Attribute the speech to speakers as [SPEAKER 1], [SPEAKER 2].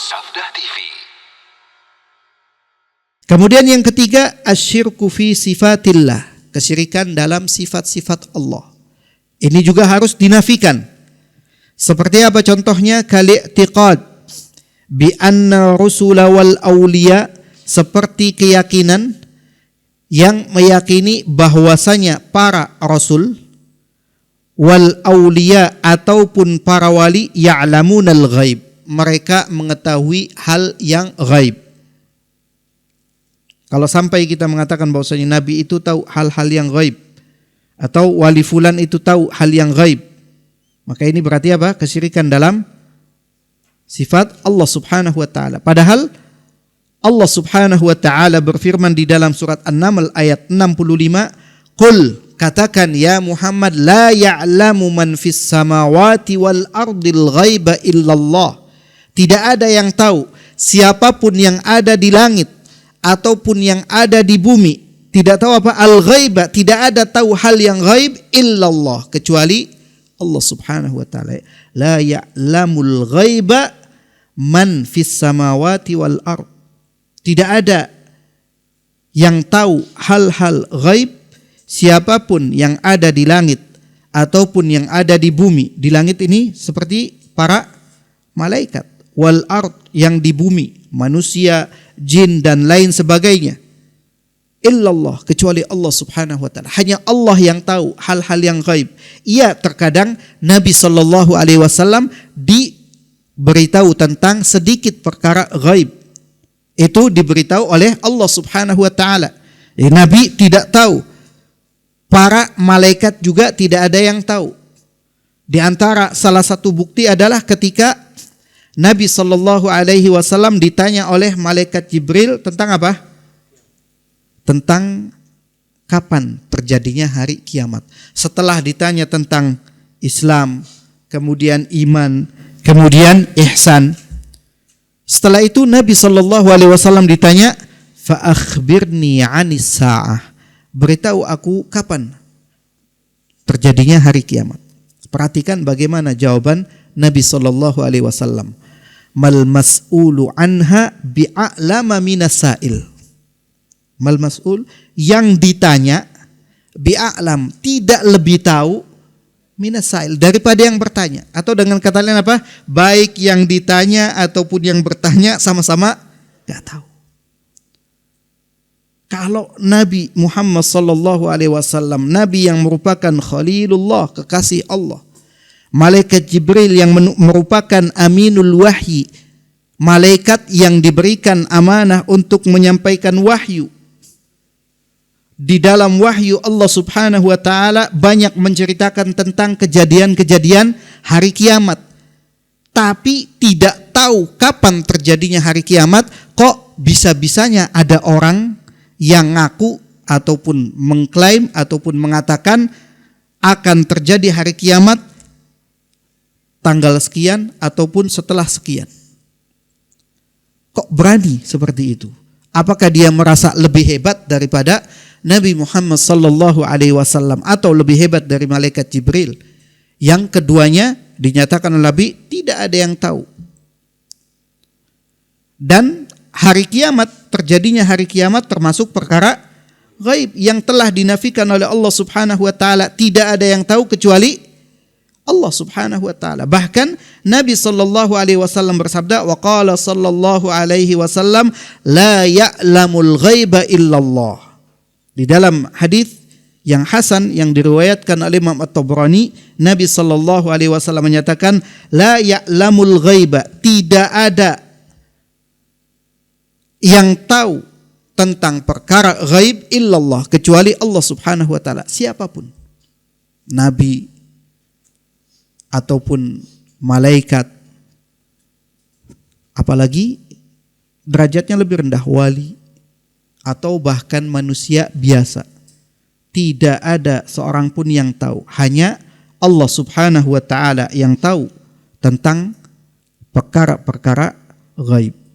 [SPEAKER 1] Sabda TV.
[SPEAKER 2] Kemudian yang ketiga, asyirku fi sifatillah, kesyirikan dalam sifat-sifat Allah. Ini juga harus dinafikan. Seperti apa contohnya? Kal-i'tiqad bi anna rusula wal awliya, seperti keyakinan yang meyakini bahwasanya para rasul wal awliya ataupun para wali ya'lamunal ghaib, mereka mengetahui hal yang ghaib. Kalau sampai kita mengatakan bahwasanya nabi itu tahu hal-hal yang ghaib atau wali fulan itu tahu hal yang ghaib, maka ini berarti apa? Kesyirikan dalam sifat Allah Subhanahu wa taala. Padahal Allah Subhanahu wa taala berfirman di dalam surat An-Naml ayat 65, "Qul," katakan ya Muhammad, "la ya'lamu man fis samawati wal ardil ghaiba illallah." Tidak ada yang tahu, siapapun yang ada di langit ataupun yang ada di bumi, tidak tahu apa al-ghaiba, tidak ada tahu hal yang ghaib illallah, kecuali Allah Subhanahu wa taala. La ya'lamul ghaiba man fis samawati wal ard. Tidak ada yang tahu hal-hal ghaib, siapapun yang ada di langit ataupun yang ada di bumi. Di langit ini seperti para malaikat, wal ard yang di bumi, manusia, jin dan lain sebagainya. Illallah, kecuali Allah Subhanahu wa taala. Hanya Allah yang tahu hal-hal yang ghaib. Iya, terkadang Nabi sallallahu alaihi wasallam diberitahu tentang sedikit perkara ghaib. Itu diberitahu oleh Allah Subhanahu wa taala. Nabi tidak tahu. Para malaikat juga tidak ada yang tahu. Di antara salah satu bukti adalah ketika Nabi sallallahu alaihi wasallam ditanya oleh malaikat Jibril tentang apa? Tentang kapan terjadinya hari kiamat. Setelah ditanya tentang Islam, kemudian iman, kemudian ihsan. Setelah itu Nabi sallallahu alaihi wasallam ditanya, "Fa akhbirni 'anis sa'ah." Beritahu aku kapan terjadinya hari kiamat. Perhatikan bagaimana jawaban Nabi sallallahu alaihi wasallam. Mal mas'ulu anha bi'a'lama minas sa'il. Mal mas'ul, yang ditanya, bi'a'lam, tidak lebih tahu, minas sa'il, daripada yang bertanya. Atau dengan kata lain apa? Baik yang ditanya ataupun yang bertanya sama-sama gak tahu. Kalau Nabi Muhammad sallallahu alaihi wasallam, Nabi yang merupakan Khalilullah, kekasih Allah, malaikat Jibril yang merupakan aminul wahyi, malaikat yang diberikan amanah untuk menyampaikan wahyu. Di dalam wahyu Allah Subhanahu wa taala banyak menceritakan tentang kejadian-kejadian hari kiamat. Tapi tidak tahu kapan terjadinya hari kiamat, kok bisa-bisanya ada orang yang ngaku ataupun mengklaim ataupun mengatakan akan terjadi hari kiamat tanggal sekian ataupun setelah sekian. Kok berani seperti itu? Apakah dia merasa lebih hebat daripada Nabi Muhammad sallallahu alaihi wasallam atau lebih hebat dari malaikat Jibril? Yang keduanya dinyatakan oleh Nabi tidak ada yang tahu. Dan hari kiamat, terjadinya hari kiamat termasuk perkara ghaib yang telah dinafikan oleh Allah Subhanahu wa taala. Tidak ada yang tahu kecuali Allah Subhanahu wa taala. Bahkan Nabi sallallahu alaihi wasallam bersabda, wa qala sallallahu alaihi wasallam, la ya'lamul ghaiba illallah. Di dalam hadis yang hasan yang diriwayatkan oleh Imam At-Tabrani, Nabi sallallahu alaihi wasallam menyatakan, la ya'lamul ghaiba, tidak ada yang tahu tentang perkara ghaib illallah, kecuali Allah Subhanahu wa taala. Siapapun, nabi ataupun malaikat, apalagi derajatnya lebih rendah, wali atau bahkan manusia biasa, tidak ada seorang pun yang tahu. Hanya Allah Subhanahu wa taala yang tahu tentang perkara-perkara ghaib.